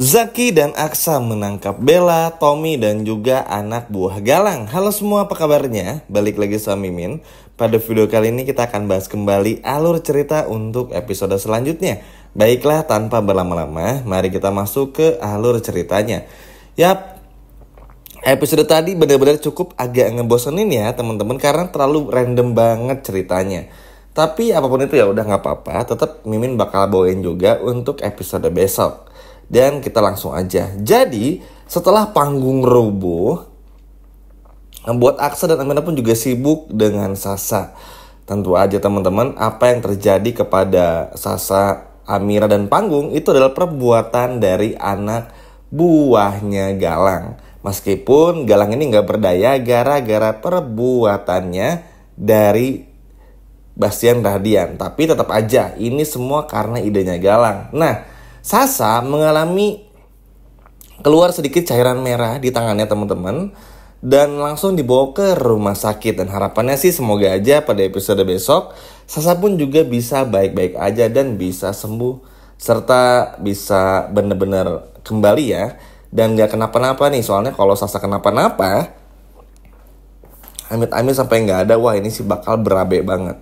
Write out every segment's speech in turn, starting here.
Zaki dan Aksa menangkap Bella, Tommy, dan juga anak buah Galang. Halo semua, apa kabarnya? Balik lagi sama Mimin. Pada video kali ini kita akan bahas kembali alur cerita untuk episode selanjutnya. Baiklah, tanpa berlama-lama, mari kita masuk ke alur ceritanya. Yap, episode tadi benar-benar cukup agak ngebosenin ya teman-teman, karena terlalu random banget ceritanya. Tapi apapun itu ya udah gak apa-apa, tetap Mimin bakal bawain juga untuk episode besok. Dan kita langsung aja. Jadi setelah panggung roboh, buat Aksa dan Amira pun juga sibuk dengan Sasa. Tentu aja teman-teman, apa yang terjadi kepada Sasa, Amira, dan Panggung itu adalah perbuatan dari anak buahnya Galang. Meskipun Galang ini gak berdaya gara-gara perbuatannya dari Bastian Radian, tapi tetap aja ini semua karena idenya Galang. Nah, Sasa mengalami keluar sedikit cairan merah di tangannya teman-teman, dan langsung dibawa ke rumah sakit. Dan harapannya sih semoga aja pada episode besok Sasa pun juga bisa baik-baik aja dan bisa sembuh, serta bisa bener-bener kembali ya, dan gak kenapa-napa nih. Soalnya kalau Sasa kenapa-napa, amit-amit sampai gak ada, wah ini sih bakal berabe banget.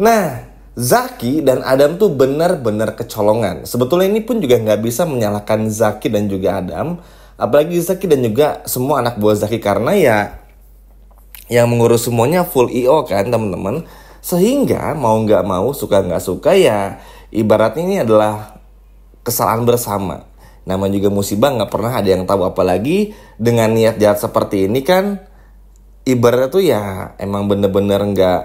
Nah, Zaki dan Adam tuh benar-benar kecolongan. Sebetulnya ini pun juga nggak bisa menyalahkan Zaki dan juga Adam, apalagi Zaki dan juga semua anak buah Zaki, karena ya yang mengurus semuanya full IO kan teman-teman. Sehingga mau nggak mau, suka nggak suka ya, ibaratnya ini adalah kesalahan bersama. Namanya juga musibah, nggak pernah ada yang tahu, apalagi dengan niat jahat seperti ini kan, ibaratnya tuh ya emang bener-bener nggak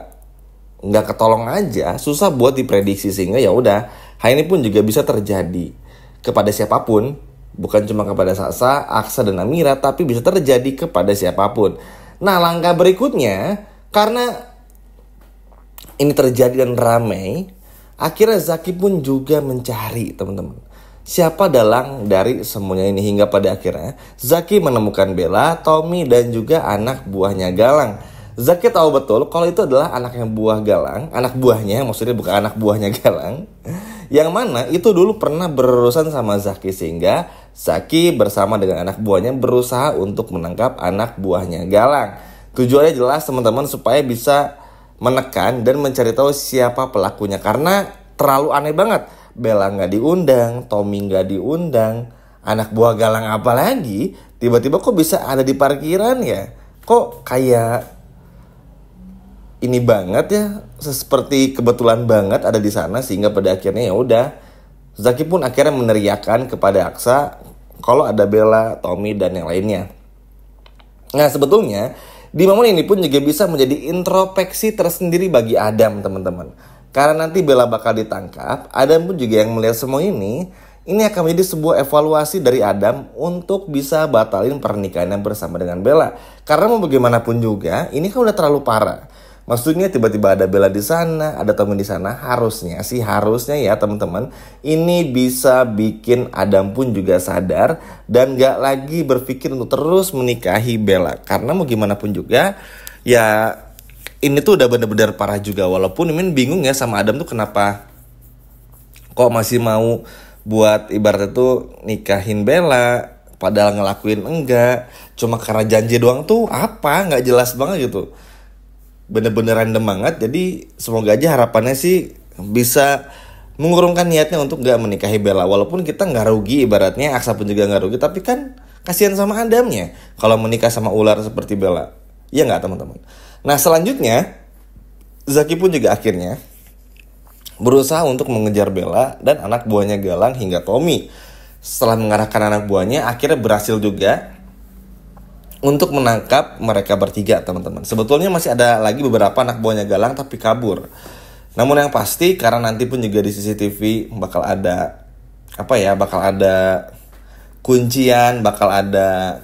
ketolong aja, susah buat diprediksi. Sehingga ya udah, hal ini pun juga bisa terjadi kepada siapapun, bukan cuma kepada Sasa, Aksa, dan Amira, tapi bisa terjadi kepada siapapun. Nah, langkah berikutnya, karena ini terjadi dan ramai, akhirnya Zaki pun juga mencari teman-teman, siapa dalang dari semuanya ini. Hingga pada akhirnya Zaki menemukan Bella, Tommy, dan juga anak buahnya Galang. Zaki tahu betul kalau itu adalah anaknya buah Galang, anak buahnya, maksudnya bukan anak buahnya Galang, yang mana itu dulu pernah berurusan sama Zaki. Sehingga Zaki bersama dengan anak buahnya berusaha untuk menangkap anak buahnya Galang. Tujuannya jelas teman-teman, supaya bisa menekan dan mencari tahu siapa pelakunya, karena terlalu aneh banget. Bella nggak diundang, Tommy nggak diundang, anak buah Galang apalagi tiba-tiba kok bisa ada di parkiran ya? Kok kayak ini banget ya, seperti kebetulan banget ada di sana. Sehingga pada akhirnya ya udah, Zaki pun akhirnya meneriakkan kepada Aksa kalau ada Bella, Tommy, dan yang lainnya. Nah, sebetulnya di momen ini pun juga bisa menjadi introspeksi tersendiri bagi Adam teman-teman, karena nanti Bella bakal ditangkap. Adam pun juga yang melihat semua ini akan menjadi sebuah evaluasi dari Adam untuk bisa batalin pernikahannya bersama dengan Bella. Karena mau bagaimanapun juga, ini kan udah terlalu parah. Maksudnya tiba-tiba ada Bella di sana, ada Tommy di sana, harusnya ya teman-teman, ini bisa bikin Adam pun juga sadar dan gak lagi berpikir untuk terus menikahi Bella. Karena mau gimana pun juga, ya ini tuh udah bener-bener parah juga. Walaupun Mimin bingung ya sama Adam tuh kenapa kok masih mau buat ibaratnya tuh nikahin Bella, padahal ngelakuin enggak, cuma karena janji doang tuh apa, gak jelas banget gitu. Bener-bener random banget. Jadi semoga aja harapannya sih bisa mengurungkan niatnya untuk gak menikahi Bella. Walaupun kita gak rugi, ibaratnya Aksa pun juga gak rugi, tapi kan kasihan sama Adamnya kalau menikah sama ular seperti Bella. Iya gak teman-teman? Nah, selanjutnya Zaki pun juga akhirnya berusaha untuk mengejar Bella dan anak buahnya Galang hingga Tommy. Setelah mengarahkan anak buahnya, akhirnya berhasil juga untuk menangkap mereka bertiga teman-teman. Sebetulnya masih ada lagi beberapa anak buahnya Galang tapi kabur. Namun yang pasti, karena nanti pun juga di CCTV bakal ada bakal ada kuncian, bakal ada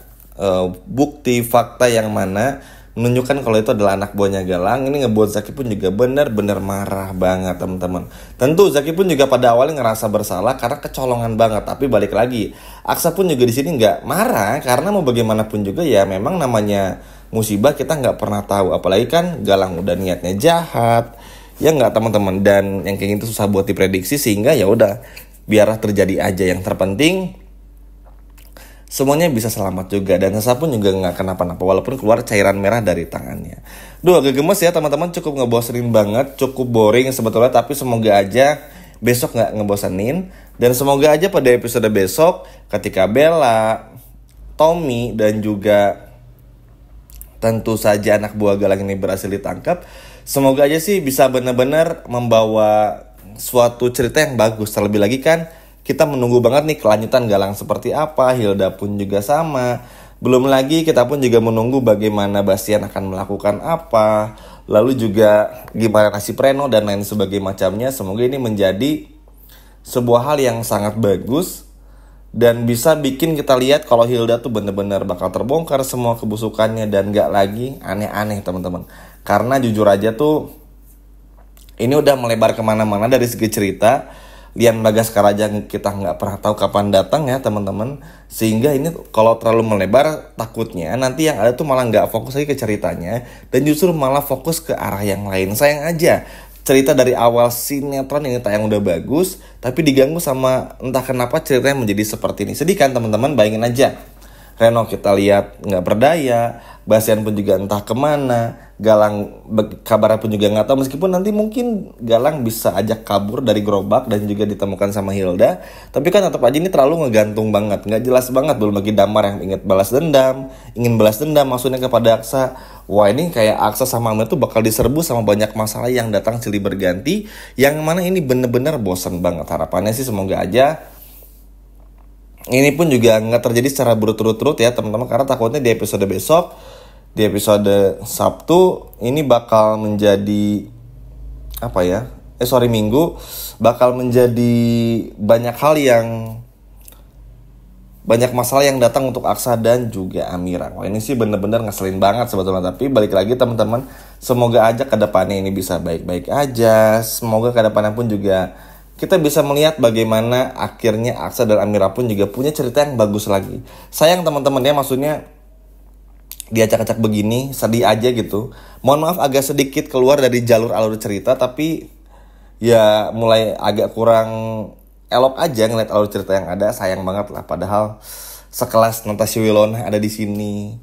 bukti fakta yang mana menunjukkan kalau itu adalah anak buahnya Galang. Ini ngebuat Zaki pun juga benar-benar marah banget teman-teman. Tentu Zaki pun juga pada awalnya ngerasa bersalah karena kecolongan banget. Tapi balik lagi, Aksa pun juga di sini nggak marah, karena mau bagaimanapun juga ya memang namanya musibah kita nggak pernah tahu. Apalagi kan Galang udah niatnya jahat, ya nggak teman-teman. Dan yang kayak gitu susah buat diprediksi. Sehingga ya udah, biarlah terjadi aja. Yang terpenting semuanya bisa selamat juga. Dan Sasa pun juga nggak kenapa-napa walaupun keluar cairan merah dari tangannya. Duh, agak gemes ya teman-teman, cukup ngebosenin banget, cukup boring sebetulnya. Tapi semoga aja besok nggak ngebosenin. Dan semoga aja pada episode besok ketika Bella, Tommy, dan juga tentu saja anak buah Galang ini berhasil ditangkap, semoga aja sih bisa benar-benar membawa suatu cerita yang bagus. Terlebih lagi kan kita menunggu banget nih kelanjutan Galang seperti apa, Hilda pun juga sama. Belum lagi kita pun juga menunggu bagaimana Bastian akan melakukan apa, lalu juga gimana nasib Reno dan lain sebagainya macamnya. Semoga ini menjadi sebuah hal yang sangat bagus dan bisa bikin kita lihat kalau Hilda tuh bener-bener bakal terbongkar semua kebusukannya dan gak lagi aneh-aneh teman-teman. Karena jujur aja tuh ini udah melebar kemana-mana dari segi cerita. Lian Bagaskara aja kita nggak pernah tahu kapan datang ya teman-teman. Sehingga ini kalau terlalu melebar takutnya nanti yang ada tuh malah nggak fokus lagi ke ceritanya dan justru malah fokus ke arah yang lain. Sayang aja cerita dari awal sinetron ini tayang udah bagus tapi diganggu sama entah kenapa ceritanya menjadi seperti ini. Sedih kan teman-teman, bayangin aja. Reno kita lihat nggak berdaya, Bastian pun juga entah kemana, Galang kabarnya pun juga nggak tahu. Meskipun nanti mungkin Galang bisa ajak kabur dari gerobak dan juga ditemukan sama Hilda, tapi kan tetap aja ini terlalu ngegantung banget, nggak jelas banget. Belum lagi Damar yang ingin balas dendam maksudnya kepada Aksa. Wah ini kayak Aksa sama Amir tuh bakal diserbu sama banyak masalah yang datang silih berganti, yang mana ini bener-bener bosan banget. Harapannya sih semoga aja ini pun juga nggak terjadi secara berturut-turut ya teman-teman, karena takutnya di episode besok, di episode Sabtu ini bakal menjadi Minggu bakal menjadi banyak masalah yang datang untuk Aksa dan juga Amira. Wah ini sih bener-bener ngeselin banget sebetulnya. Tapi balik lagi teman-teman, semoga aja kedepannya ini bisa baik-baik aja. Semoga kedepannya pun juga kita bisa melihat bagaimana akhirnya Aksa dan Amira pun juga punya cerita yang bagus lagi. Sayang teman-teman ya, maksudnya diacak-acak begini, sedih aja gitu. Mohon maaf agak sedikit keluar dari jalur alur cerita, tapi ya mulai agak kurang elok aja ngeliat alur cerita yang ada. Sayang banget lah, padahal sekelas Natasha Wilona ada di sini.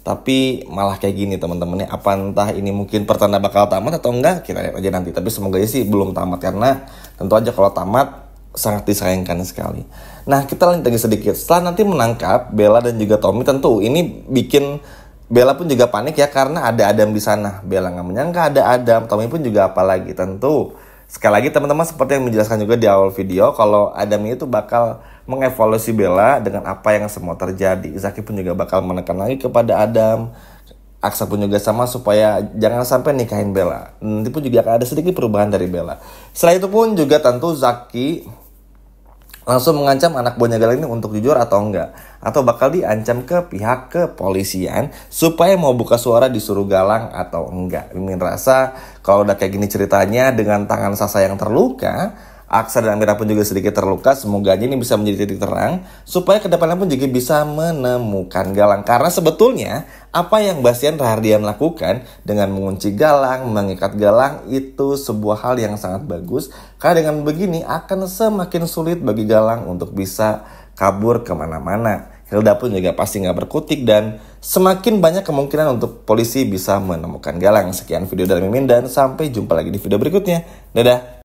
Tapi malah kayak gini teman-teman ya. Apa entah ini mungkin pertanda bakal tamat atau enggak, kita lihat aja nanti. Tapi semoga sih belum tamat, karena tentu aja kalau tamat sangat disayangkan sekali. Nah kita lanjut lagi sedikit. Setelah nanti menangkap Bella dan juga Tommy, tentu ini bikin Bella pun juga panik ya, karena ada Adam di sana. Bella nggak menyangka ada Adam. Tommy pun juga apalagi. Tentu sekali lagi teman-teman, seperti yang menjelaskan juga di awal video, kalau Adam itu bakal mengevaluasi Bella dengan apa yang semua terjadi. Zaki pun juga bakal menekan lagi kepada Adam. Aksa pun juga sama, supaya jangan sampai nikahin Bella. Nanti pun juga akan ada sedikit perubahan dari Bella. Setelah itu pun juga tentu Zaki langsung mengancam anak buahnya Galang ini untuk jujur atau enggak, atau bakal diancam ke pihak kepolisian supaya mau buka suara disuruh Galang atau enggak. Mimin rasa kalau udah kayak gini ceritanya, dengan tangan Sasa yang terluka, Aksa dan Amira pun juga sedikit terluka, semoga aja ini bisa menjadi titik terang supaya kedepannya pun juga bisa menemukan Galang. Karena sebetulnya apa yang Bastian Rahardian lakukan dengan mengunci Galang, mengikat Galang, itu sebuah hal yang sangat bagus. Karena dengan begini akan semakin sulit bagi Galang untuk bisa kabur kemana-mana. Hilda pun juga pasti gak berkutik dan semakin banyak kemungkinan untuk polisi bisa menemukan Galang. Sekian video dari Mimin dan sampai jumpa lagi di video berikutnya. Dadah!